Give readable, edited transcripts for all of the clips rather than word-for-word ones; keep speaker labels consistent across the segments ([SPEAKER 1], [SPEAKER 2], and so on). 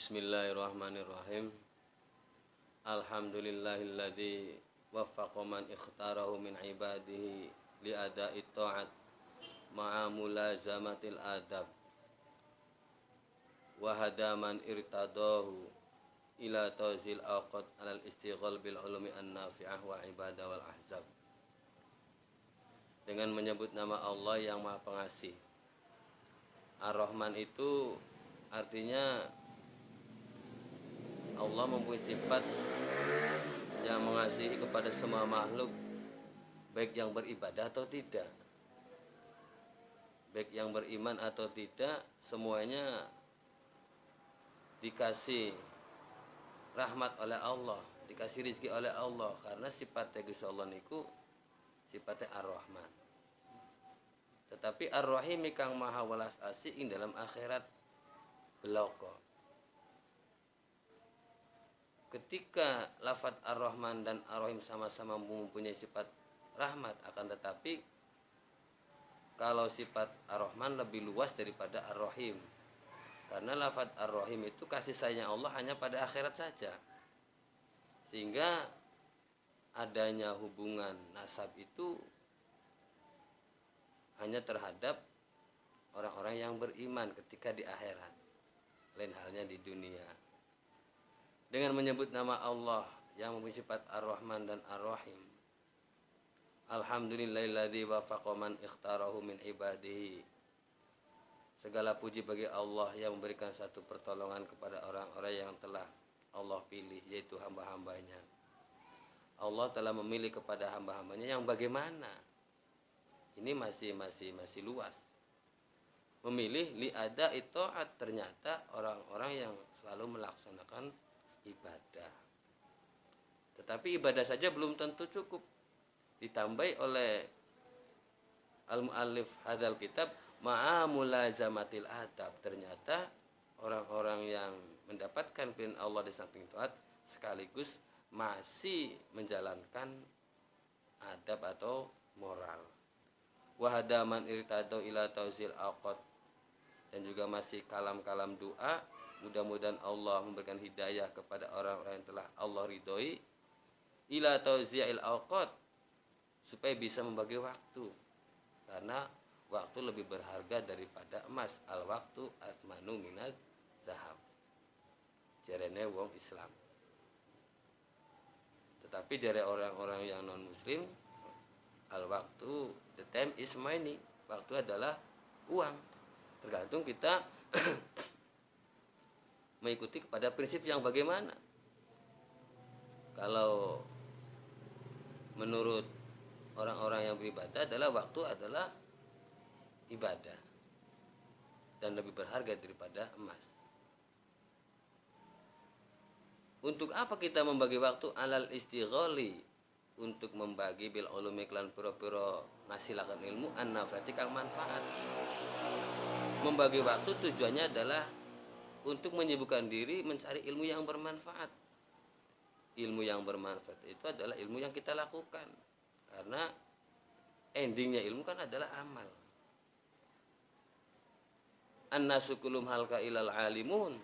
[SPEAKER 1] Bismillahirrahmanirrahim. Alhamdulillahilladzi waffaqa man ikhtarahu min ibadihi li ada'i ta'at ma'a mulazamatil adab wa hada man irtadahu ila tawzil awqat alal istighal bil ulumi an-nafi'ah wa ibadah wal ahzab. Dengan menyebut nama Allah yang Maha Pengasih. Ar-Rahman itu artinya Allah mempunyai sifat yang mengasihi kepada semua makhluk, baik yang beribadah atau tidak, baik yang beriman atau tidak, semuanya dikasih rahmat oleh Allah, dikasih rezeki oleh Allah, karena sifatnya Gusti Allah niku sifatnya Ar-Rahman. Tetapi Ar-Rahim kang maha welas asih ing dalam akhirat beloko. Ketika lafadz Ar-Rahman dan Ar-Rahim sama-sama mempunyai sifat rahmat, akan tetapi kalau sifat Ar-Rahman lebih luas daripada Ar-Rahim, karena lafadz Ar-Rahim itu kasih sayang Allah hanya pada akhirat saja, sehingga adanya hubungan nasab itu hanya terhadap orang-orang yang beriman ketika di akhirat, lain halnya di dunia. Dengan menyebut nama Allah yang memiliki sifat Ar-Rahman dan Ar-Rahim, alhamdulillahilladzi waffaqa man ikhtarahu min ibadihi. Segala puji bagi Allah yang memberikan satu pertolongan kepada orang-orang yang telah Allah pilih, yaitu hamba-hambanya. Allah telah memilih kepada hamba-hambanya yang bagaimana? Ini masih luas. Memilih li ada itaat, ternyata orang-orang yang selalu melaksanakan ibadah. Tetapi ibadah saja belum tentu cukup. Ditambahi oleh al-muallif hadzal kitab ma'a mulazamatil adab. Ternyata orang-orang yang mendapatkan perintah Allah di samping taat sekaligus masih menjalankan adab atau moral. Wa hadaman irtadau ila tauzil awqat, dan juga masih kalam-kalam doa. Mudah-mudahan Allah memberikan hidayah kepada orang-orang yang telah Allah ridhoi ila tauzil awqat, supaya bisa membagi waktu, karena waktu lebih berharga daripada emas. Al waktu asmanu minaz zahab, jarene wong Islam. Tetapi dari orang-orang yang non muslim, al waktu, the time is money, waktu adalah uang. Tergantung kita mengikuti kepada prinsip yang bagaimana. Kalau menurut orang-orang yang beribadah adalah waktu adalah ibadah dan lebih berharga daripada emas. Untuk apa kita membagi waktu? Alal istighali, untuk membagi bil ulumi klan pira-pira ngasilaken ilmu an-nafati kang manfaat. Membagi waktu tujuannya adalah untuk menyibukkan diri mencari ilmu yang bermanfaat. Ilmu yang bermanfaat itu adalah ilmu yang kita lakukan, karena endingnya ilmu kan adalah amal. An-nasu kullum halka ilal alimun,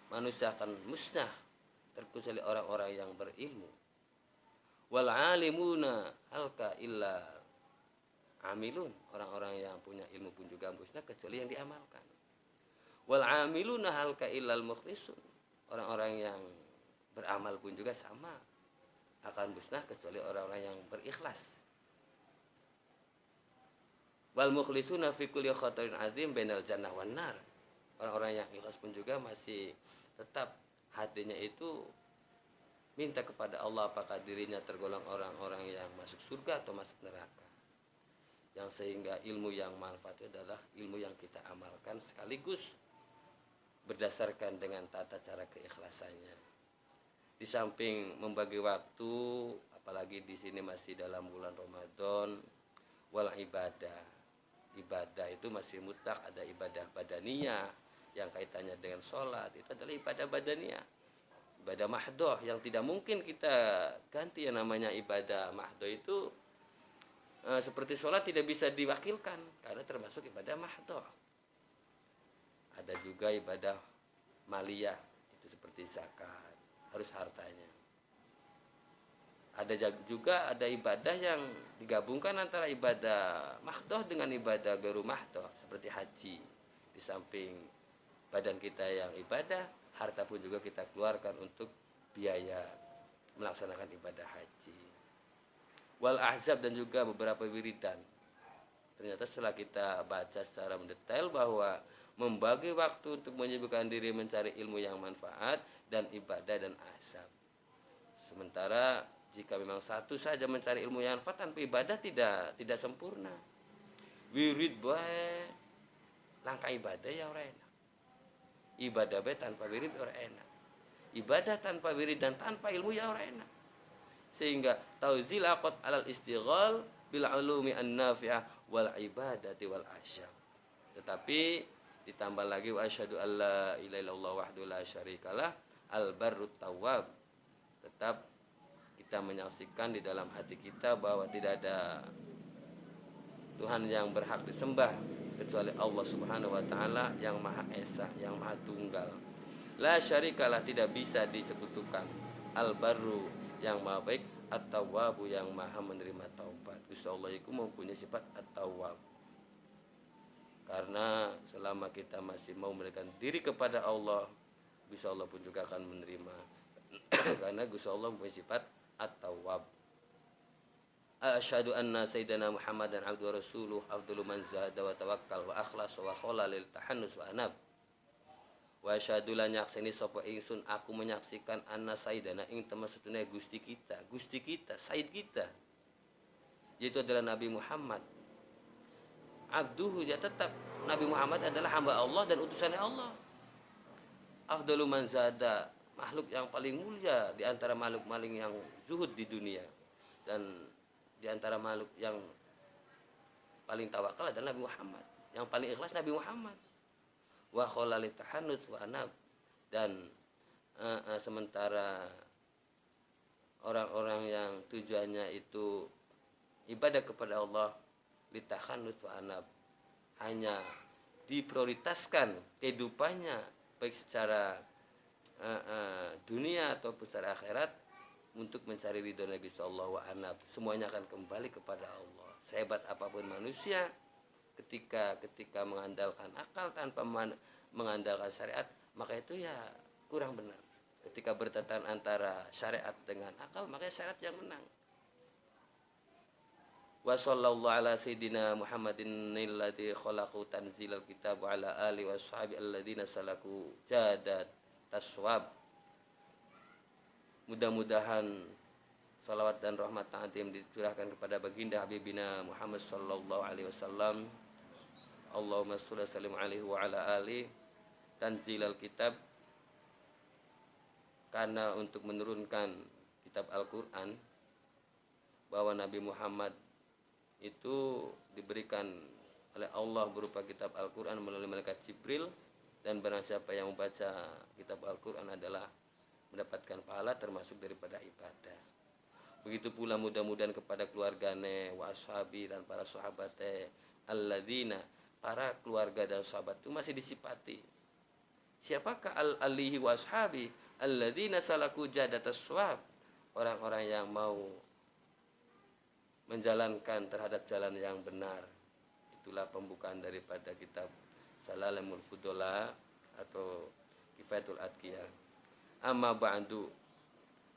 [SPEAKER 1] manusia akan musnah terkecuali orang-orang yang berilmu. Wal alimuna halka illa amilun, orang-orang yang punya ilmu pun juga musnah kecuali yang diamalkan. Wal amiluna halka illal mukhlisun, orang-orang yang beramal pun juga sama akan musnah kecuali orang-orang yang berikhlas. Wal mukhlisuna fi kulli khatarin azim bainal jannah wan nar, orang-orang yang ikhlas pun juga masih tetap hatinya itu minta kepada Allah apakah dirinya tergolong orang-orang yang masuk surga atau masuk neraka. Yang sehingga ilmu yang manfaat adalah ilmu yang kita amalkan sekaligus berdasarkan dengan tata cara keikhlasannya. Di samping membagi waktu, apalagi di sini masih dalam bulan Ramadan, wal ibadah. Ibadah itu masih mutlak, ada ibadah badaniyah yang kaitannya dengan sholat, itu adalah ibadah badaniyah. Ibadah mahdoh yang tidak mungkin kita ganti, yang namanya ibadah mahdoh itu seperti sholat tidak bisa diwakilkan karena termasuk ibadah mahdoh. Ada juga ibadah maliyah, seperti zakat, harus hartanya. Juga ada ibadah yang digabungkan antara ibadah mahdoh dengan ibadah gharu mahdoh, seperti haji. Di samping badan kita yang ibadah, harta pun juga kita keluarkan untuk biaya melaksanakan ibadah haji. Wal ahzab, dan juga beberapa wiridan. Ternyata setelah kita baca secara mendetail bahwa membagi waktu untuk menyibukkan diri mencari ilmu yang manfaat dan ibadah dan ahzab. Sementara jika memang satu saja mencari ilmu yang manfaat tanpa ibadah tidak sempurna. Wirid bae langkah ibadah ya ora enak. Ibadah bae tanpa wirid ora enak. Ibadah tanpa wirid dan tanpa ilmu ya ora enak. Sehingga tauzil aqad alal istighal bil ulumi an-nafi'ah wal ibadati wal asyam. Tetapi ditambah lagi wa asyhadu alla ilaha illallah wahdahu la syarikalah al barrut tawwab. Tetap kita menyaksikan di dalam hati kita bahwa tidak ada Tuhan yang berhak disembah kecuali Allah Subhanahu wa taala yang Maha Esa, yang Maha Tunggal. La syarikalah, tidak bisa disekutukan. Al-Barru, yang Maha baik, At-Tawwabu, yang Maha menerima taubat. Gusti Allah itu mempunyai sifat At-Tawwab. Karena selama kita masih mau memberikan diri kepada Allah, Gusti Allah pun juga akan menerima. Karena Gusti Allah mempunyai sifat At-Tawwab. Asyhadu anna sayyidina Muhammadan abduhu wa rasuluh afdalu man zahada wa tawakkal wa akhlas wa khala lil tahannus wa anab. Wa asyhadu lan nyakseni sapa ingsun, aku menyaksikan anna sayyidana ing temasutune Gusti kita, sayyid kita, yaitu adalah Nabi Muhammad. Abduhu, ya tetap Nabi Muhammad adalah hamba Allah dan utusannya Allah. Afdalu man zahada, makhluk yang paling mulia di antara makhluk-makhluk yang zuhud di dunia, dan di antara makhluk yang paling tawakal adalah Nabi Muhammad, yang paling ikhlas Nabi Muhammad. Wa khalali tahannus wa anab, dan sementara orang-orang yang tujuannya itu ibadah kepada Allah, litahannus wa anab, hanya diprioritaskan kehidupannya baik secara dunia ataupun secara akhirat untuk mencari ridho Nabi sallallahu wa anab, semuanya akan kembali kepada Allah. Sehebat apapun manusia, ketika mengandalkan akal tanpa mengandalkan syariat, maka itu ya kurang benar. Ketika bertentangan antara syariat dengan akal, maka syariat yang menang. Wa sallallahu ala sayyidina Muhammadin alladzi khalaqu tanzilal kitab wa ala alihi washabi alladzina salaku jadat taswab. Mudah-mudahan salawat dan rahmat ta'atim dicurahkan kepada baginda Habibina Muhammad sallallahu alaihi wasallam. Allahumma sholli sallim alaihi wa ala alihi. Tanzilal kitab, karena untuk menurunkan kitab Al-Quran, bahwa Nabi Muhammad itu diberikan oleh Allah berupa kitab Al-Quran melalui malaikat Jibril, dan barang siapa yang membaca kitab Al-Quran adalah mendapatkan pahala termasuk daripada ibadah. Begitu pula mudah-mudahan kepada keluargane wa ashabi, dan para sahabate alladzina, para keluarga dan sahabat itu masih disifati. Siapakah al-alihi wa ashabi alladzina salaku jadatas swab, orang-orang yang mau menjalankan terhadap jalan yang benar. Itulah pembukaan daripada kitab Salalamul Fudola atau Kifayatul Adqiyah. Amma ba'du,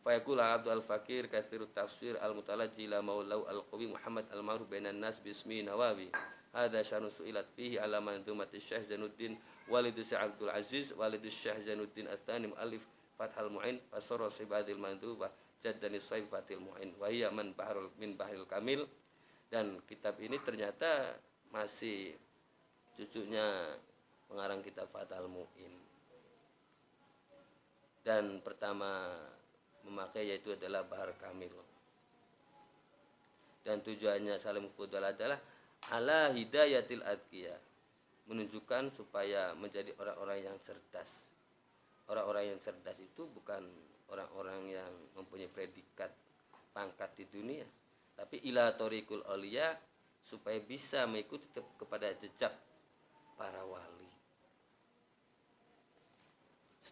[SPEAKER 1] fayaqul Abdul Fakir katsirut tafsir al-mutalajji la maulau al-qawi Muhammad al-ma'ruf bainan nas bismi Nawawi. Hada syarun su'ilat fihi ala manzumati Syekh Zainuddin Walidus Abdul Aziz Walidus Syekh Zainuddin Astani muallif Fathul Mu'in fasara sibadil mandubah jaddani Saifatil Mu'in wa hiya man bahrul min bahril kamil. Dan kitab ini ternyata masih cucunya pengarang kitab Fathul Mu'in, dan pertama memakai yaitu adalah Bahar Kamil. Dan tujuannya Salim Fudal adalah ala hidayatil adqiyah, menunjukkan supaya menjadi orang-orang yang cerdas. Orang-orang yang cerdas itu bukan orang-orang yang mempunyai predikat pangkat di dunia, tapi ila thoriqul auliya, supaya bisa mengikuti kepada jejak para wali.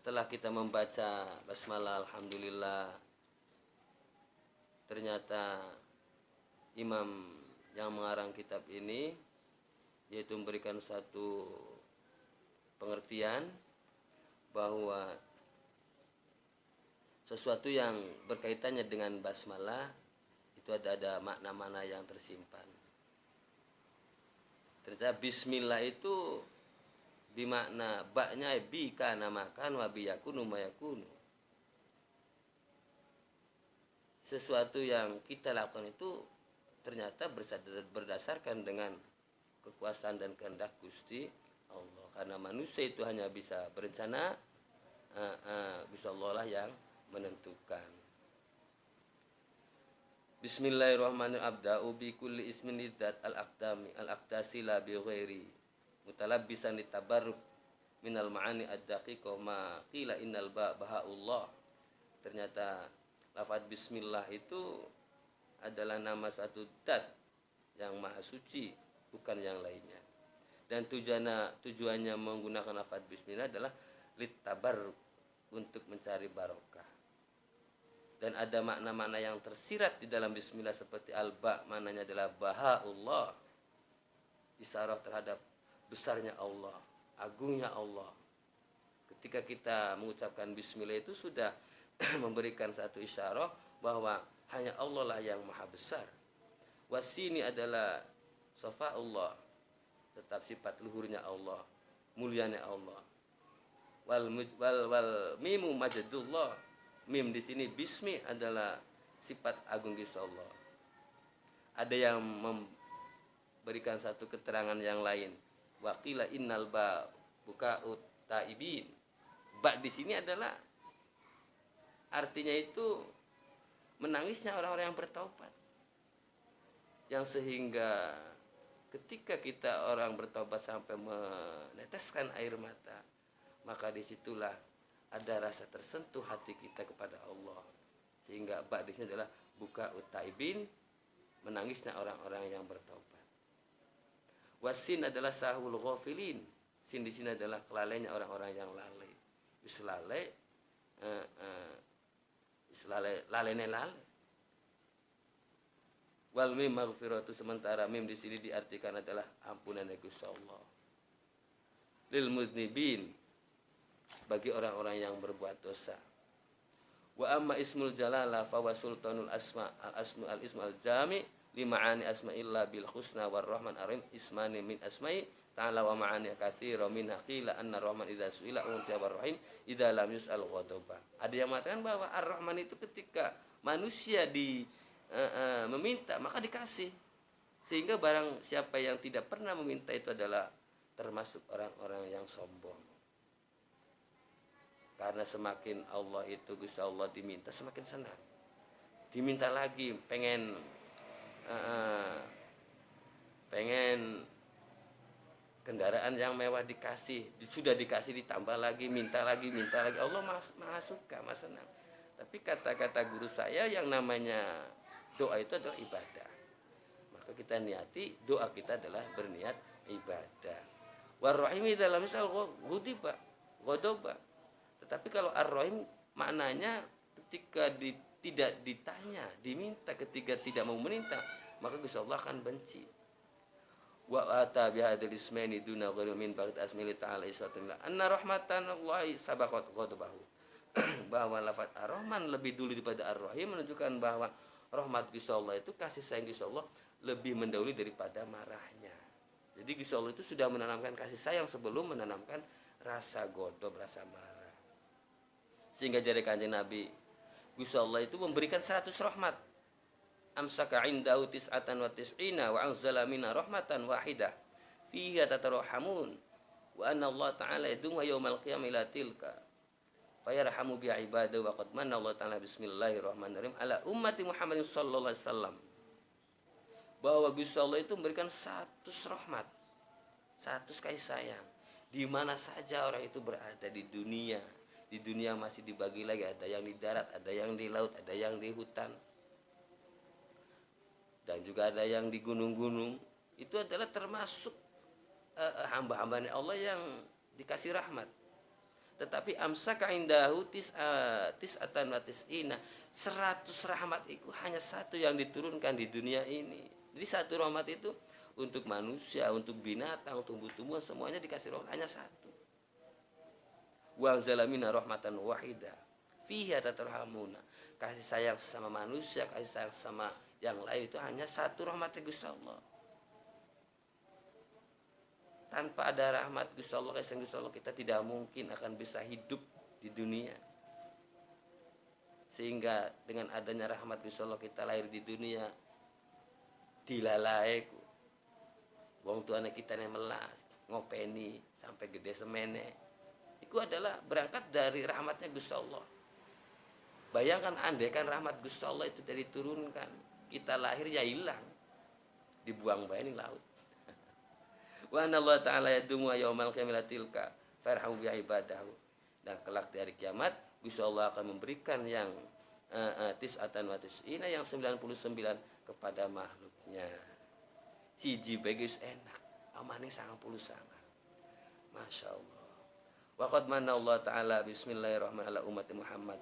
[SPEAKER 1] setelah kita membaca basmalah, alhamdulillah, ternyata imam yang mengarang kitab ini yaitu memberikan satu pengertian bahwa sesuatu yang berkaitannya dengan basmalah itu ada makna-makna yang tersimpan. Ternyata bismillah itu bimakna baknya bi kana makan wa bi yakunu ma yakunu. Sesuatu yang kita lakukan itu ternyata berdasarkan dengan kekuasaan dan kehendak Gusti Allah. Karena manusia itu hanya bisa berencana, Gusti Allah lah yang menentukan. Bismillahirrahmanirrahim. Abda'u bi kulli ismin lidzat al-aqdami al-aqdasi la bi ghairi mutalabbisan litabarruk minal ma'ani ad-daqiqah ma qila innal bahaullah. Ternyata lafaz bismillah itu adalah nama satu zat yang maha suci, bukan yang lainnya. Dan tujuannya menggunakan lafaz bismillah adalah litabarruk, untuk mencari barokah. Dan ada makna-makna yang tersirat di dalam bismillah seperti al-ba, maknanya adalah bahaullah, isyarah terhadap besarnya Allah, agungnya Allah. Ketika kita mengucapkan bismillah itu sudah memberikan satu isyarah bahwa hanya Allah lah yang maha besar. Wasini adalah safa'ullah, tetap sifat luhurnya Allah, mulianya Allah. Wal mimu majadullah, mim di sini bismi adalah sifat agung Gusti Allah. Ada yang memberikan satu keterangan yang lain. Waqila innal ba buka'ut taibin. Ba di sini adalah artinya itu menangisnya orang-orang yang bertaubat. Yang sehingga ketika kita orang bertaubat sampai meneteskan air mata, maka disitulah ada rasa tersentuh hati kita kepada Allah. Sehingga ba di sini adalah buka'ut taibin, menangisnya orang-orang yang bertaubat. Wasin adalah sahul ghafilin. Sin di sini adalah kelalainya orang-orang yang lalai. Lalai. Wal mim maghfiratu, sementara mim di sini diartikan adalah ampunan Gusti Allah. Lil mudnibin, bagi orang-orang yang berbuat dosa. Wa amma ismul jalalah fa wa sultanul asma al-ismu al-jami lima'ani asma'illah bil husna war rahman arim ismani min asma'i ta'ala wa ma'ani katsira minha qila anna rahman idza su'ila untiya war rahim idza lam yus'al ghadaba. Ada yang mengatakan bahwa ar-rahman itu ketika manusia meminta maka dikasih, sehingga barang siapa yang tidak pernah meminta itu adalah termasuk orang-orang yang sombong. Karena semakin Allah itu Gusti Allah diminta semakin senang, diminta lagi, pengen kendaraan yang mewah dikasih, sudah dikasih ditambah lagi, minta lagi. Allah maha suka, maha senang. Tapi kata-kata guru saya, yang namanya doa itu adalah ibadah. Maka kita niati doa kita adalah berniat ibadah. War-rahimi dalam misal ghadaba. Tetapi kalau ar-rahim maknanya ketika tidak ditanya, diminta, ketika tidak mau meminta, maka Gusti Allah akan benci. Wa ata bihadzal ismaini duna ghairi min ba'd asmili ta'ala isatullah anna rahmatallahi sabaqat ghadabahu. Bahwa lafaz ar-rahman lebih dulu daripada ar-rahim menunjukkan bahwa rahmat Gusti Allah itu, kasih sayang Gusti Allah lebih mendahului daripada marahnya. Jadi Gusti Allah itu sudah menanamkan kasih sayang sebelum menanamkan rasa godop, rasa marah. Sehingga jari Kanjeng Nabi, Gusti Allah itu memberikan 100 rahmat. Amsaka indahu tis'atan wa tis'ina wa anzala minna rahmatan wahidah fiha tatarahamun wa anna Allah ta'ala yadunga yawmal qiyamah ila tilka fayarhamu bi ibadahu wa qad manna Allah ta'ala bismillahirrahmanirrahim ala ummati Muhammadin sallallahu alaihi wasallam. Bahwa Gusti Allah itu memberikan 100 rahmat, 100 kasih sayang di mana saja orang itu berada di dunia. Di dunia masih dibagi lagi, ada yang di darat, ada yang di laut, ada yang di hutan, dan juga ada yang di gunung-gunung. Itu adalah termasuk hamba-hambanya Allah yang dikasih rahmat. Tetapi amsaka indahu tis'atan wa tis'ina, 100 rahmat itu hanya satu yang diturunkan di dunia ini. Jadi satu rahmat itu untuk manusia, untuk binatang, untuk tumbuh-tumbuhan, semuanya dikasih rahmat hanya satu. Wa zalamina rahmatan wahida fiha tatarhamuna. Kasih sayang sama manusia, kasih sayang sama yang lain itu hanya satu rahmat Gusti Allah. Tanpa ada rahmat Gusti Allah, kasih Gusti Allah, kita tidak mungkin akan bisa hidup di dunia. Sehingga dengan adanya rahmat Gusti Allah kita lahir di dunia dilalai ku. Wong tuane kita yang melas, ngopeni sampai gede semene. Itu adalah berangkat dari rahmatnya Gusti Allah. Bayangkan andaikan rahmat Gusti Allah itu dari turunkan, kita lahir ya hilang, dibuang bae ning laut. Wa anna Allah ta'ala yadumu yaumal qiyamah tilka farhamu bi ibadahu. Dan kelak di hari kiamat Gusti Allah akan memberikan yang tis'atan wa tis'ina, yang 99 kepada makhluknya. Siji bagus enak, amane 99. Masya Allah. Wa qad manna Allah ta'ala bismillahirrahmanirrahim ala ummati Muhammad.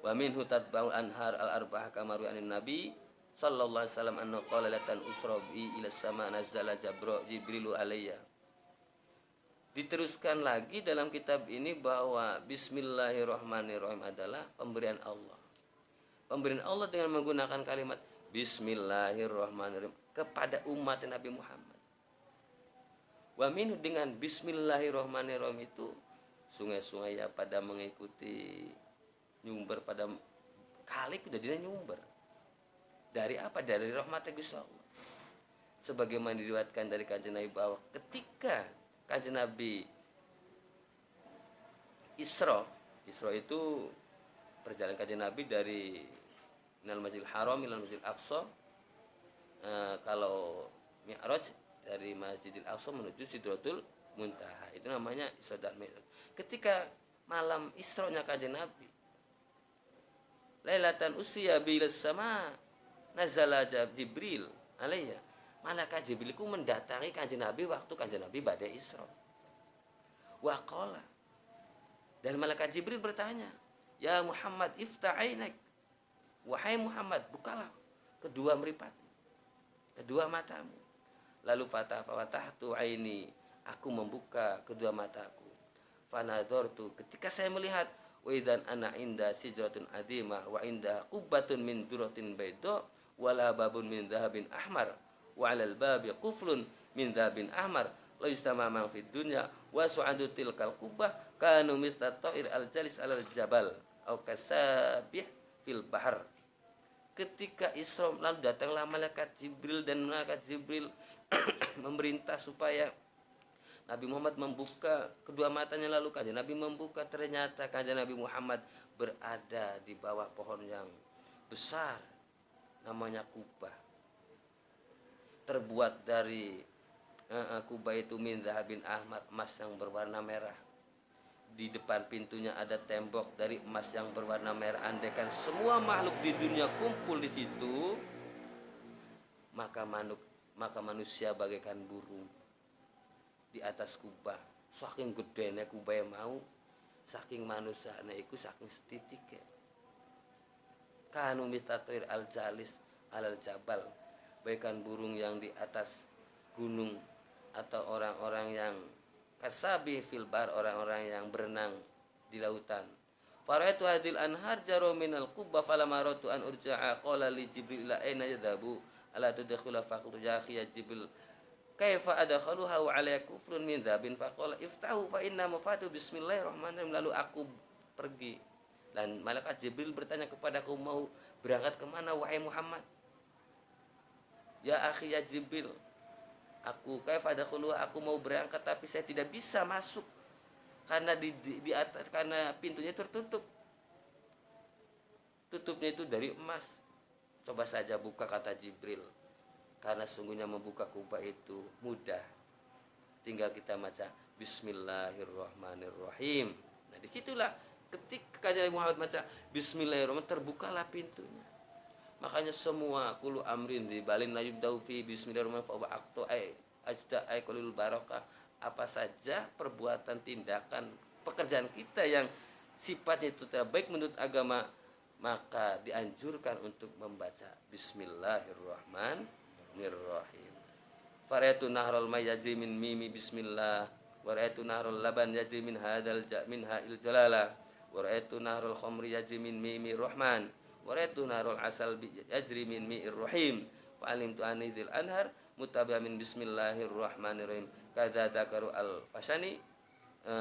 [SPEAKER 1] Wa minhu tatba'ul anhar al-arba'ah kama ru'anin nabi sallallahu alaihi wasallam anna qala latan usrabi ila sama nazala jibrilu alayya. Diteruskan lagi dalam kitab ini bahwa bismillahirrahmanirrahim adalah pemberian Allah. Pemberian Allah dengan menggunakan kalimat bismillahirrahmanirrahim kepada umat Nabi Muhammad. Wa minhu, dengan bismillahirrahmanirrahim itu sungai-sungai ya pada mengikuti nyumber pada kali udah dia nyumber. Dari apa? Dari rahmat Gusti Allah. Sebagaimana diriwayatkan dari Kanjeng Nabi bahwa ketika Kanjeng Nabi Isra itu perjalanan Kanjeng Nabi dari Minal Masjidil Haram ilal Masjidil Aqsa. Kalau Mi'raj dari Masjidil Aqsa menuju Sidratul Muntaha, itu namanya Isra dan Mi'raj. Ketika malam Isra-nya Kanjeng Nabi, Lailatan usriya bil sama nazala Jibril alayya. Malaikat Jibril itu mendatangi Kanjeng Nabi waktu Kanjeng Nabi badai Isra. Wa qala, dan malaikat Jibril bertanya, "Ya Muhammad, iftah ainak." Wahai Muhammad, bukalah kedua meripatmu, kedua matamu. Lalu fatahtu aini, aku membuka kedua mataku. Fanadhartu, ketika saya melihat, wa idzan ana inda sijratun adimah wa inda qubbatun min duratin bayda wa la babun min dhahabin ahmar wa 'alal babi quflun min dhahabin ahmar la yustamaman fid dunya wa su'adu tilkal qubbah kanu mithla ta'ir al-jalis 'alal jabal au kasabih fil bahr. Ketika Isra lalu datanglah malaikat Jibril, dan malaikat Jibril memerintah supaya Nabi Muhammad membuka kedua matanya. Lalu Kanjeng Nabi membuka, ternyata Kanjeng Nabi Muhammad berada di bawah pohon yang besar namanya kubah, terbuat dari kubah itu min zahabin ahmar, emas yang berwarna merah. Di depan pintunya ada tembok dari emas yang berwarna merah. Andaikan semua makhluk di dunia kumpul di situ, maka manusia bagaikan burung di atas kubah. Saking gedenya kubah yang mau, saking manusianya itu saking setitik ya. Kanu mistatoir al-jalis alal jabal, bagaikan burung yang di atas gunung, atau orang-orang yang kasabi fil bar, orang-orang yang berenang di lautan. Faraitu hadil anhar jaro minal qubba falamaratu an urja'a qala li Jibril la aina yadhabu ala tudkhula faqul ya akhi ya Jibril kaifa adkhaluha wa alayya kufrun min dzabin faqala iftahu fa inna mafatu bismillahirrahmanirrahim. Lalu aku pergi, dan malaikat Jibril bertanya kepadaku, mau berangkat kemana wahai Muhammad? Ya akhi ya Jibril, aku kaifa adkhuluha, aku mau berangkat tapi saya tidak bisa masuk karena di atas, karena pintunya tertutup. Tutupnya itu dari emas. Coba saja buka, kata Jibril. Karena sungguhnya membuka kubah itu mudah. Tinggal kita baca Bismillahirrahmanirrahim. Nah, disitulah ketika Kanjeng Muhammad baca Bismillahirrahmanirrahim, terbukalah pintunya. Makanya semua kulu amrin di balin la yubdau fi bismillahirrahmanirrahim fa waqtu ajda ay qalil barakah apa saja perbuatan, tindakan, pekerjaan kita yang sifatnya itu tidak baik menurut agama, maka dianjurkan untuk membaca Bismillahirrahmanirrahim. Faraitu nahrul may yajri min mimi bismillah, wa ra'aitu nahrul laban yajri min ha'il jalala, wa ra'aitu nahrul khamri yajri min mimi rahman, wa ra'aitu nahrul asal yajri min mi'ir rahim, wa alimtu anidil anhar mutabia min bismillahirrahmanirrahim. Kadza dzakaru al-Fasani,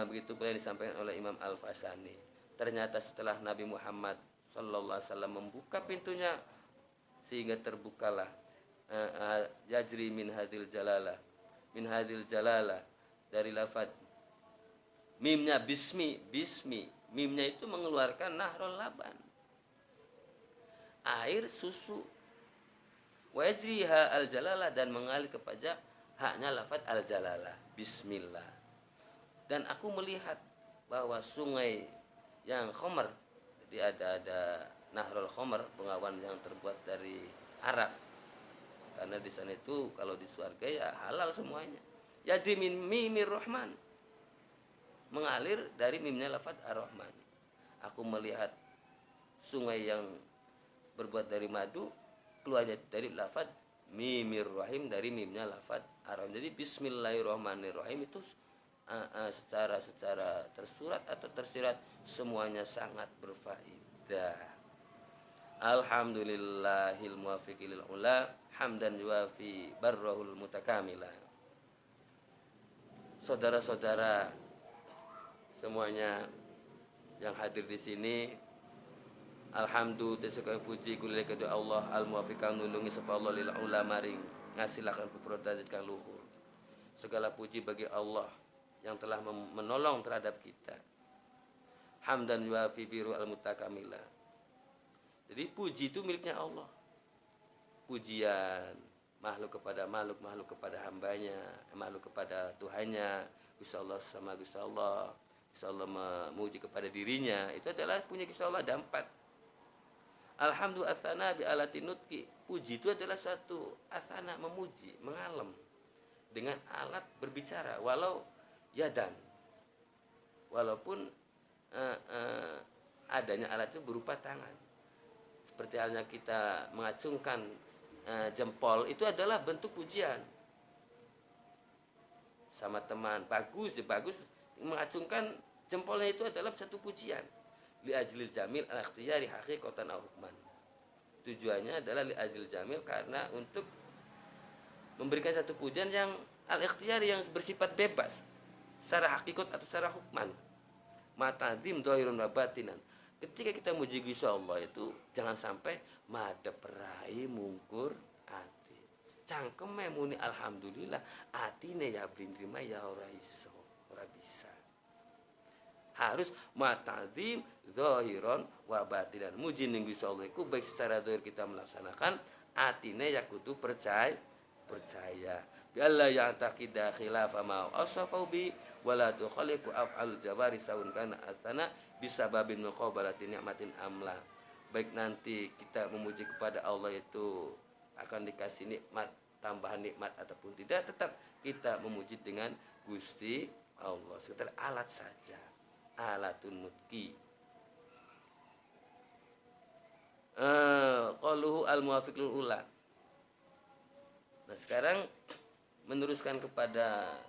[SPEAKER 1] begitu pula disampaikan oleh Imam Al-Fasani. Ternyata setelah Nabi Muhammad sallallahu alaihi wasallam membuka pintunya, sehingga terbukalah yajri min hadil jalala, dari lafaz mimnya bismi, mimnya itu mengeluarkan nahrul laban, air susu, wajriha al jalala, dan mengalir kepada haknya lafaz al jalala, bismillah. Dan aku melihat bahwa sungai yang khamar, jadi ada nahrul khamar, bengawan yang terbuat dari arak, karena di sana itu kalau di surga ya halal semuanya. Yajri min mimir rahman, mengalir dari mimnya lafaz ar-rahman. Aku melihat sungai yang berbuat dari madu, keluarnya dari lafaz mimir rahim, dari mimnya lafaz ar-rahman. Jadi bismillahirrahmanirrahim itu secara tersurat atau tersirat semuanya sangat berfaedah. Alhamdulillahil muwaffiqil ula, hamdan yuafi barrahul mutakamila. Saudara-saudara semuanya yang hadir di sini, alhamdulillah segala puji kulih kedua Allah al muwaffiqan nulungi sapa Allah lil ula maring ngasilakan peprodajat kang luhur. Segala puji bagi Allah yang telah menolong terhadap kita. Hamdan yuafi biru al mutakamila. Jadi puji itu miliknya Allah. Pujian makhluk kepada makhluk kepada hambanya, makhluk kepada Tuhannya, Gusti Allah sama Gusti Allah. Gusti Allah memuji kepada dirinya, itu adalah punya Gusti Allah. Ada 4. Alhamdulillah asana bi alati nutqi. Puji itu adalah suatu asana, memuji, mengalem dengan alat berbicara, walau yadan, walaupun adanya alat itu berupa tangan. Seperti halnya kita mengacungkan jempol, itu adalah bentuk pujian. Sama teman, bagus, mengacungkan jempolnya itu adalah satu pujian. Li ajlil jamil al-ikhtiyari haqiqatan aw hukman. Tujuannya adalah li ajlil jamil, karena untuk memberikan satu pujian yang al-ikhtiyari, yang bersifat bebas, secara hakikat atau secara hukman. Matadim dhahirun wa batinan. Ketika kita muji Gusti Allah itu jangan sampai madep rai mungkur ati. Cangkeme muni alhamdulillah, atine ya brintrima ya ora iso, ora bisa. Harus matadim dhahiron wa batinan. Muji ning Gusti Allah iku baik secara zahir kita melaksanakan, atine ya kudu percaya. Bi alla ya'taqida khilafa ma asafu bi wala tukhalifu af'al jawari saun kana atana bisababin muqabalati ni'matin amla. Baik nanti kita memuji kepada Allah itu akan dikasih nikmat, tambahan nikmat ataupun tidak, tetap kita memuji dengan Gusti Allah. Sekedar alat saja, alatun nutqi. Qaluhu al-muwafiqul ula. Nah, sekarang meneruskan kepada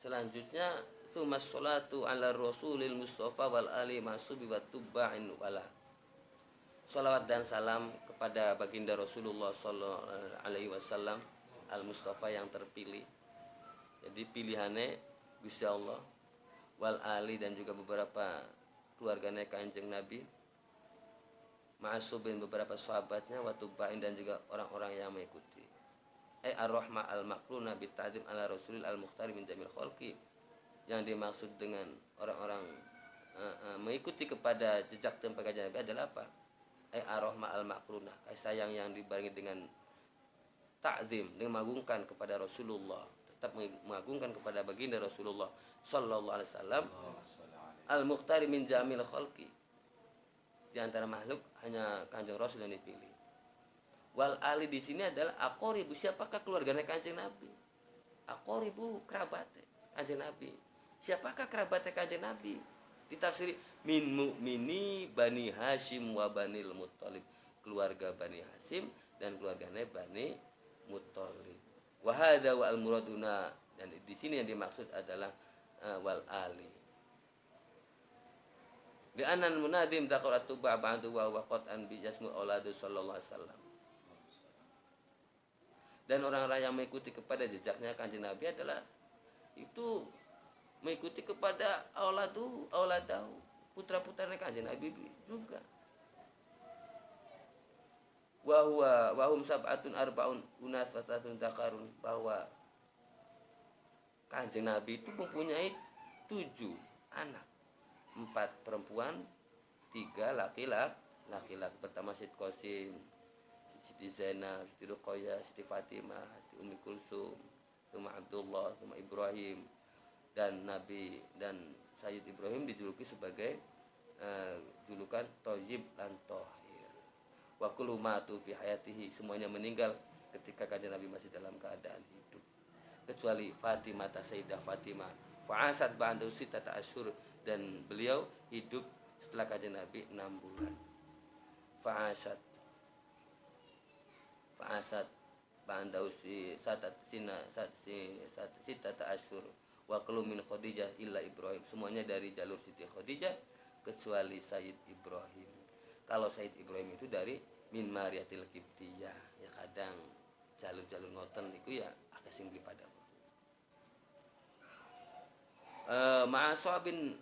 [SPEAKER 1] selanjutnya, Tsumas sholatu ala rasulil mustafa wal ali masubi wa tubba'in wala. Salawat dan salam kepada baginda Rasulullah sallallahu alaihi wasallam al mustafa, yang terpilih. Jadi pilihannya Gusti Allah, wal ali, dan juga beberapa keluarganya Kanjeng Nabi, ma'asubin, beberapa sahabatnya, wa tubba'in, dan juga orang-orang yang mengikuti. Ar-rahmah al-makruna bita'dim ala rasulil al-mukhtari min jamil khalqi. Yang dimaksud dengan orang-orang mengikuti kepada jejak dan pengajaran Nabi adalah apa? Ar-rahmah al-makruna, kasih sayang yang dibarengi dengan ta'zim, dengan mengagungkan kepada Rasulullah, tetap mengagungkan kepada baginda Rasulullah sallallahu alaihi wasallam, al-mukhtari min jamil khalqi, di antara makhluk hanya Kanjeng Rasul yang dipilih. Wal ali di sini adalah aqoribu, siapakah keluarganya Kanjeng Nabi? Aqoribu, kerabatnya. Kanjeng Nabi. Siapakah kerabatnya Kanjeng Nabi? Ditafsiri min mu'mini Bani Hashim wa Banil Muttalib, keluarga Bani Hashim dan keluarganya Bani Muttalib. Wa hadza wa al-muraduna, dan di sini yang dimaksud adalah wal ali. Bi anan munadim taqaratu ba'du wa waqatan bi jasmu auladu sallallahu alaihi wasallam. Dan orang-orang yang mengikuti kepada jejaknya Kanjeng Nabi adalah itu mengikuti kepada auladau, putra-putranya Kanjeng Nabi juga. Wahum sab'atun arba'un unas fatatun takarun, bahwa Kanjeng Nabi itu mempunyai 7 anak, 4 perempuan, 3 laki-laki. Pertama Syed Qasim, Siti Zainab, Siti Ruqayyah, Siti Fatimah, Siti Ummi Kulsum, Suma Abdullah, Suma Ibrahim. Dan Nabi dan Sayyid Ibrahim dijuluki sebagai julukan Thayyib dan Thahir. Wa kullu matu fi hayatihi, semuanya meninggal ketika Kanjeng Nabi masih dalam keadaan hidup, kecuali Fatimah, Sayyidah Fatimah, fa'asat ba'da sittata asyhur, dan beliau hidup setelah Kanjeng Nabi 6 bulan. Fa'asat ba'da sittata asyhur wa kullu min Khadijah illa Ibrahim, semuanya dari jalur Siti Khadijah kecuali Sayyid Ibrahim. Kalau Sayyid Ibrahim itu dari min Mariatil Qibtiyah, ya kadang jalur-jalur ngoten niku ya akeh sing beli pada. Ma'a sohbin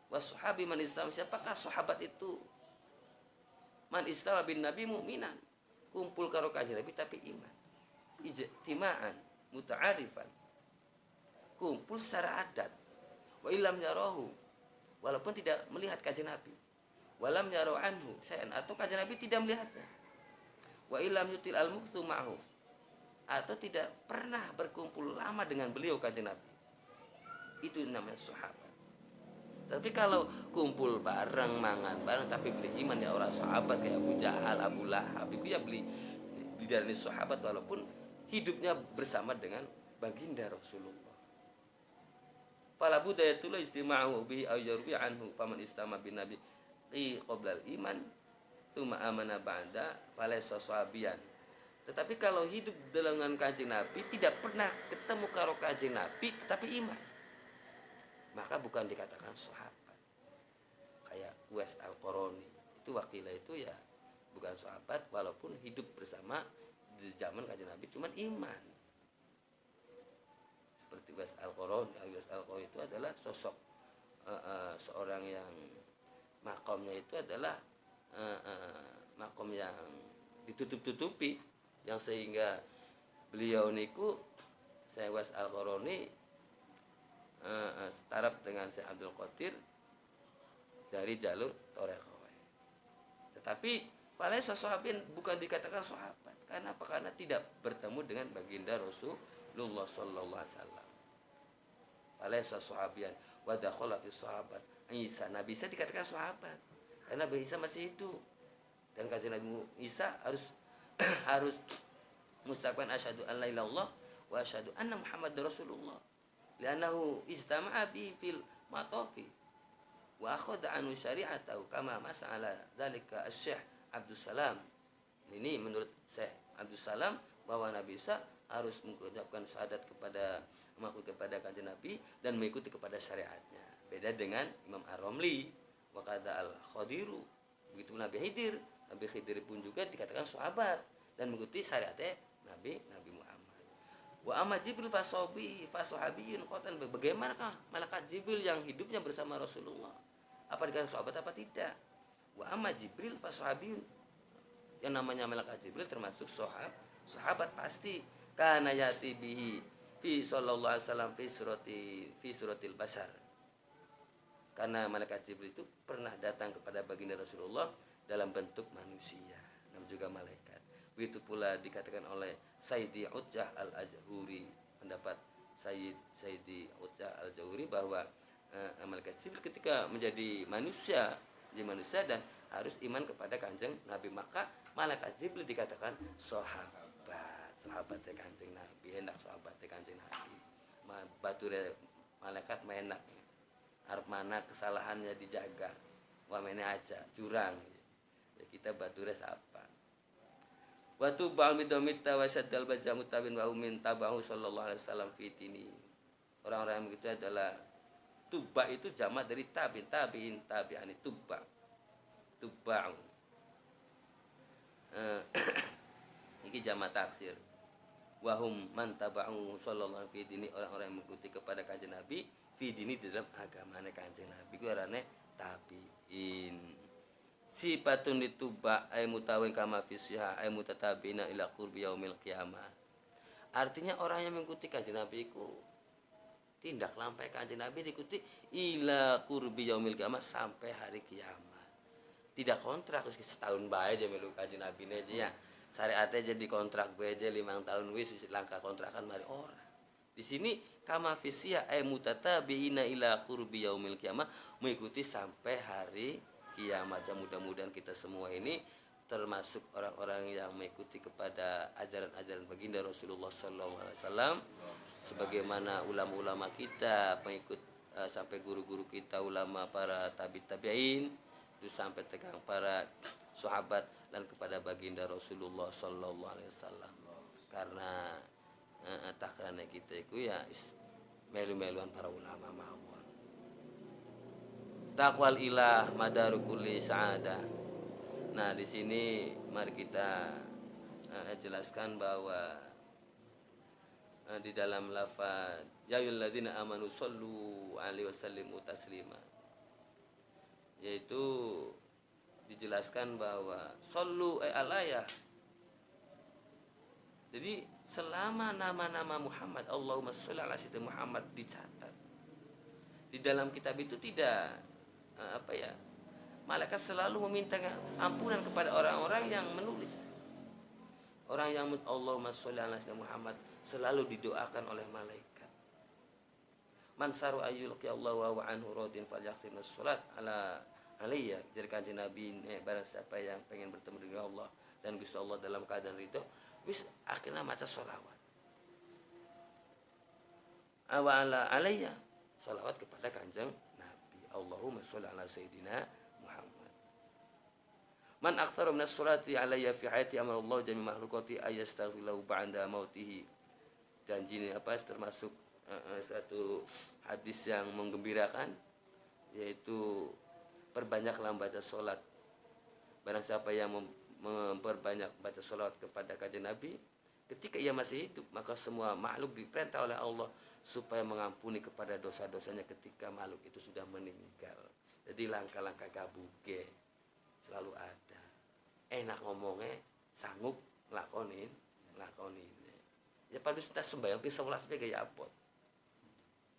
[SPEAKER 1] wa sahabi man islam, siapakah sahabat itu? Man islam bin Nabi mu'minan, kumpul karo Kanjeng Nabi tapi iman, ijtima'an muta'arifan, kumpul secara adat. Wa illam yarahu, walaupun tidak melihat Kanjeng Nabi. Walam yaraw anhu syai'an, atau Kanjeng Nabi tidak melihatnya. Wa illam yutil al-muqtu ma'hu, atau tidak pernah berkumpul lama dengan beliau Kanjeng Nabi. Itu namanya sahabat. Tapi kalau kumpul bareng, mangan bareng tapi beli iman, ya orang sahabat kayak Abu Jahal, Abu Lahab, itu ya beli dari sahabat walaupun hidupnya bersama dengan baginda Rasulullah. Fala budayatul istima'u bihi aw yarbi anhu, faman istama bin nabi qoblal iman tsumma amana ba'da falaysa sahabiyan. Tetapi kalau hidup dengan Kanjeng Nabi, tidak pernah ketemu karo Kanjeng Nabi tapi iman, maka bukan dikatakan sahabat. Kayak Uwais Al-Qarani, itu wakilah itu ya bukan sahabat walaupun hidup bersama di zaman Kanjeng Nabi cuman iman. Seperti Uwais Al-Qarani. Uwais Al-Qarani itu adalah sosok seorang yang makomnya itu adalah makom yang ditutup-tutupi, yang sehingga beliau niku Syekh Uwais Al-Qarani setaraf dengan Syekh Abdul Qadir dari jalur Torekoh. Tetapi palaysa sahabin, bukan dikatakan sahabat. Karena apa? Karena tidak bertemu dengan baginda Rasulullah sallallahu alaihi wasallam. Palaysa sahabian wa dakhala fi sahabat. Isa, Nabi Isa dikatakan sahabat karena Nabi Isa masih hidup, dan Kanjeng Nabi Isa harus mengucapkan asyhadu an la ilaha illallah wa asyhadu anna Muhammadar Rasulullah, li'annahu ijtama'a bi fil matafi wa akhadha anhu syari'atahu kama mas'ala dzalika asy-Syekh Abdus Salam. Ini menurut Syekh Abdus Salam bahwa Nabi Isa harus mengucapkan syahadat mengaku kepada Kanjeng Nabi dan mengikuti kepada syariatnya. Beda dengan Imam Ar-Ramli wa qada al-Khadiru, begitu Nabi Khidir pun juga dikatakan sahabat dan mengikuti syariatnya Nabi Muhammad. Wa amma Jibril fasahabiyun qatan, bagaimanakah malaikat Jibril yang hidupnya bersama Rasulullah? Apa dikatakan sahabat apa tidak? Wa amma Jibril fasahabiyun, yang namanya malaikat Jibril termasuk sahabat pasti. Kana yati bihi fi sallallahu alaihi wasallam fi suratil bashar, karena malaikat Jibril itu pernah datang kepada baginda Rasulullah dalam bentuk manusia, nam juga malaikat. Begitu pula dikatakan oleh Sayyidi Utjah Al-Ajhuri, pendapat Sayyidi Utjah Al-Ajhuri bahwa malaikat Jibril ketika menjadi manusia dan harus iman kepada Kanjeng Nabi, maka malaikat Jibril dikatakan sahabatnya Kanjeng Nabi, hendak sahabatnya Kanjeng Nabi. bature malaikat menak arep mana kesalahannya dijaga wamene aja curang ya kita bature apa watu ba'midamit tawasaddal bajamu tabin wa umin tabahu sallallahu alaihi wasallam fitini orang-orang yang begitu adalah tuba itu jamak dari tabi'in tabi'ani tuba ini jamak taksir wahum man taba'u sallallahu alaihi dini orang-orang yang mengikuti kepada kanjeng Nabi fi dini dalam agamane kanjeng Nabi ku arane tabi'in sifatun lituba ay mutawin kama fisha ay mutatabina ila qurbi yaumil qiyamah artinya orang yang mengikuti kanjeng Nabi ku tindak lampai kanjeng Nabi diikuti ila qurbi yaumil qiyamah sampai hari kiamat tidak kontrak setahun bae aja melu kanjeng Nabi aja ya syariatnya jadi kontrak gue aja 5 tahun wis langkah kontrakan mari orang di sini kama fisya ay mutatabiina ila qurbi yaumil qiyamah mengikuti sampai hari kiamat. Mudah-mudahan kita semua ini termasuk orang-orang yang mengikuti kepada ajaran-ajaran baginda Rasulullah sallallahu alaihi wasallam sebagaimana ulama-ulama kita pengikut sampai guru-guru kita ulama para tabi'in itu sampai tegang para sahabat dan kepada baginda Rasulullah sallallahu alaihi wasallam karena takrane kita itu ya melu-meluan para ulama mawon taqwal ilah madaru kulli sa'adah. Nah di sini mari kita jelaskan bahwa di dalam lafaz ya ayyuhalladzina amanu shallu alaihi wasallimu taslima yaitu dijelaskan bahwa sallu alaiya. Jadi selama nama-nama Muhammad Allahumma sholli ala sayyidina Muhammad dicatat di dalam kitab itu tidak malaikat selalu meminta ampunan kepada orang-orang yang menulis. Orang yang Allahumma sholli ala sayyidina Muhammad selalu didoakan oleh malaikat. Man saru ayyulqi Allahu wa anhu radin falyakhtimna sholat ala alaiya jadi kanjeng Nabi barang siapa yang pengen bertemu dengan Allah dan Gusti Allah dalam keadaan ridho wis akhirnya maca sholawat awala alaiya sholawat kepada kanjeng Nabi Allahumma sholli ala sayyidina Muhammad man aktsara minas sholati alaiya fi hayati amallahu jami makhluqati ayastaghfiru ba'da mautihi dan ini termasuk satu hadis yang menggembirakan yaitu perbanyaklah baca sholat. Barang siapa yang memperbanyak baca sholat kepada kanjeng Nabi ketika ia masih hidup maka semua makhluk diperintah oleh Allah supaya mengampuni kepada dosa-dosanya ketika makhluk itu sudah meninggal. Jadi langkah-langkah gabuge selalu ada. Enak ngomongnya sanggup ngelakonin. Ya pada kita sembahyang pi 11 gaya apot.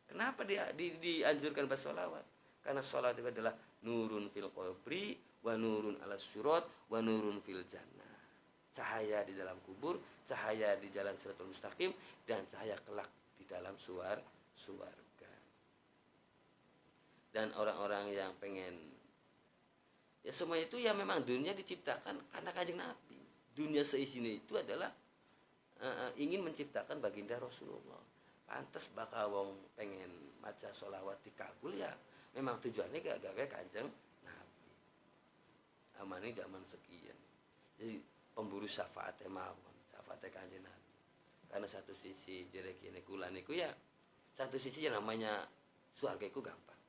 [SPEAKER 1] Kenapa dia dianjurkan baca sholawat? Karena sholat itu adalah nurun fil qabri wa nurun ala syurat wa nurun fil jannah. Cahaya di dalam kubur, cahaya di jalan siratal mustaqim dan cahaya kelak di dalam surga. Dan orang-orang yang pengen ya semua itu ya memang dunia diciptakan karena kanjeng Nabi. Dunia seisinya itu adalah ingin menciptakan baginda Rasulullah. Pantes bakal wong pengen maca sholawat dikabul ya memang tujuannya gak gawe kanjeng Nabi. Amane zaman sekian. Jadi pemburu syafaatnya mawon, syafaatnya kanjeng Nabi. Karena satu sisi jerek ini kula niku ya, satu sisi yang namanya surga itu gampang.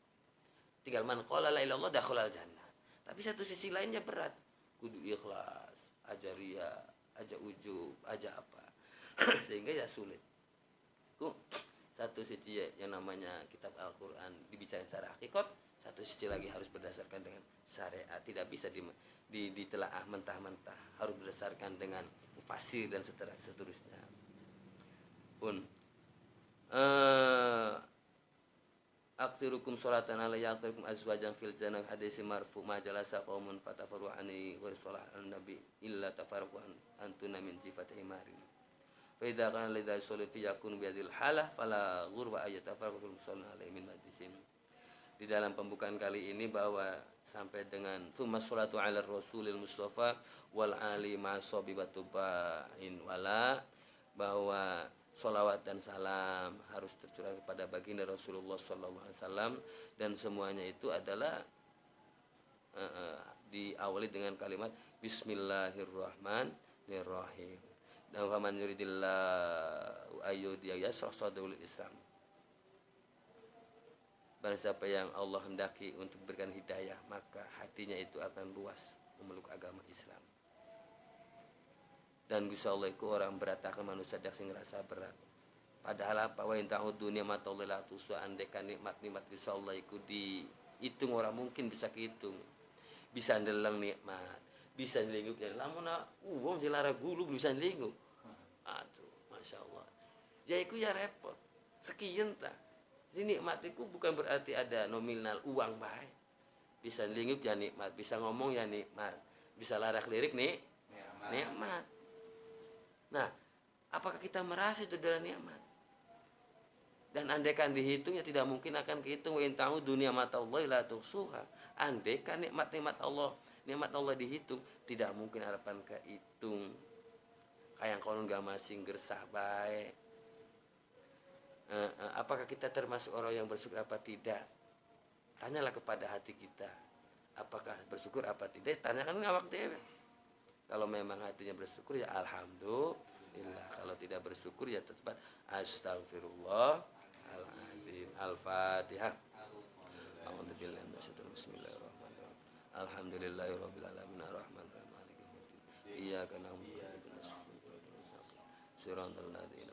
[SPEAKER 1] Tinggal man qala la ilaha illallah dakhalal jannah. Tapi satu sisi lainnya berat. Kudu ikhlas, aja riya, aja ujub, aja apa. Sehingga ya sulit. Satu sisi yang namanya kitab Al-Quran dibicarakan secara hakikat, satu sisi lagi harus berdasarkan dengan syariat, tidak bisa ditelaah mentah-mentah, harus berdasarkan dengan mufasir dan seterusnya pun aksirukum sholatan alayya aksirukum azwajan fil jannah hadis marfu majalasa qaumun fatafaru ani wa sholah an-nabi illa tafarqu antuna min sifati imarin Faidah kan lidah soliti yakun biadil halah fala ghurwa ayatafarqul musallin alaihi min majlisin. Di dalam pembukaan kali ini bahwa sampai dengan tsumma sholatu ala rasulil mustafa wal ali ma sabibatuba'in wala bahwa sholawat dan salam harus tercurah kepada baginda Rasulullah SAW, dan semuanya itu adalah diawali dengan kalimat Bismillahirrahmanirrahim. Dan faman yuridillahu ayyudiya yasrah sadrahu lil Islam. Barang siapa yang Allah hendaki untuk berikan hidayah, maka hatinya itu akan luas memeluk agama Islam. Dan Gusti Allah iku orang beratakan manusia dak sing ngerasa berat. Padahal apa wa inta'ud dunia matallahi la tusu, andekan nikmat-nikmat Gusti Allah iku dihitung orang mungkin bisa kehitung. Bisa ndeleng nikmat, bisa ngelingkup ya lamun wong dilara gulu bisa ngelingkup. Aduh, Masya Allah. Ya iku ya repot. Sekian ta. Ini nikmat itu bukan berarti ada nominal uang baik. Bisa ngelingkup ya nikmat, bisa ngomong ya nikmat, bisa larak lirik nih nikmat. Nah, apakah kita merasa itu adalah nikmat? Dan andaikan dihitung ya tidak mungkin akan kehitung. Wa in ta'u dunia mata Allah la tuhsuha. Andaikan nikmat-nikmat Allah dihitung, tidak mungkin harapan kehitung. Kayak konon gak masing gersah baik. Apakah kita termasuk orang yang bersyukur apa tidak? Tanyalah kepada hati kita. Apakah bersyukur apa tidak? Tanyakan awak dewe. Kalau memang hatinya bersyukur ya alhamdulillah. Kalau tidak bersyukur ya tetap astagfirullah. Al-Fatihah. A'udzubillahi minasyaitonir rajim. Bismillahirrahmanirrahim. Alhamdulillahirabbil alamin arrahmanirrahim maliki yaumiddin. Iyyaka na'budu wa iyyaka nasta'in. Shiratal ladzina